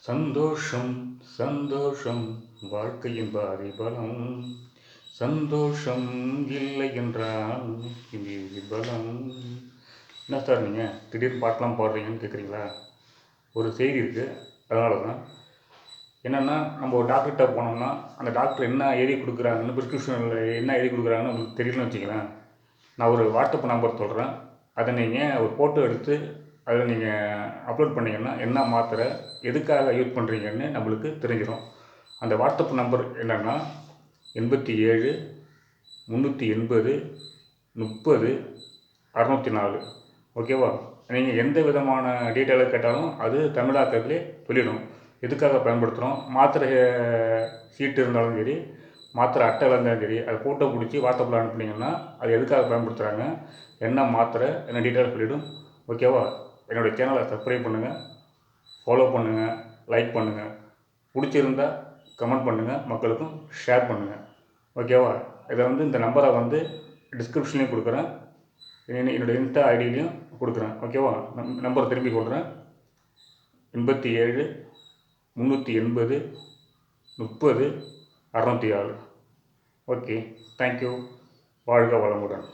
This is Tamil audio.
சந்தோஷம் சந்தோஷம் வாழ்க்கையின் பாதிபலம். சந்தோஷம் இல்லை என்றால் இது பலம். என்ன சார் நீங்கள் திடீர்னு பாட்டெலாம் பாடுறீங்கன்னு கேட்குறீங்களா? ஒரு செய்தி இருக்குது, அதனால தான். என்னென்னா, நம்ம ஒரு டாக்டர்கிட்ட போனோம்னா அந்த டாக்டர் என்ன எழுதி கொடுக்குறாங்கன்னு, ப்ரிஸ்கிரிப்ஷனில் என்ன எழுதி கொடுக்குறாங்கன்னு உங்களுக்கு தெரியலன்னு வச்சுக்கலாம். நான் ஒரு வாட்ஸ்அப் நம்பர் சொல்கிறேன், அதை நீங்கள் ஒரு ஃபோட்டோ எடுத்து அதில் நீங்கள் அப்லோட் பண்ணிங்கன்னா என்ன மாத்திரை எதுக்காக யூஸ் பண்ணுறீங்கன்னு நம்மளுக்கு தெரிஞ்சிடும். அந்த வாட்ஸ்அப் நம்பர் என்னென்னா 87 380 30 604. ஓகேவா? நீங்கள் எந்த விதமான டீட்டெயிலை கேட்டாலும் அது தமிழாக்கத்திலே சொல்லிடும். எதுக்காக பயன்படுத்துகிறோம், மாத்திரை சீட்டு இருந்தாலும் சரி, மாத்திரை அட்டை இருந்தாலும் சரி, அதை ஃபோட்டோ பிடிச்சி வாட்ஸ்அப்பில் அனுப்புனீங்கன்னா அது எதுக்காக பயன்படுத்துகிறாங்க, என்ன மாத்திரை, என்ன டீட்டெயில் சொல்லிவிடும். ஓகேவா? என்னுடைய சேனலை சப்ஸ்கிரைப் பண்ணுங்கள், ஃபாலோ பண்ணுங்கள், லைக் பண்ணுங்கள், பிடிச்சிருந்தா கமெண்ட் பண்ணுங்கள், மக்களுக்கும் ஷேர் பண்ணுங்கள். ஓகேவா? இதை இந்த நம்பரை டிஸ்கிரிப்ஷன்லேயும் கொடுக்குறேன், என்னுடைய இன்ஸ்டா ஐடியிலையும் கொடுக்குறேன். ஓகேவா? நம்பரை திரும்பி சொல்கிறேன், 87 380 30 604. Okay, thank you. வாழ்க வளமுடன்.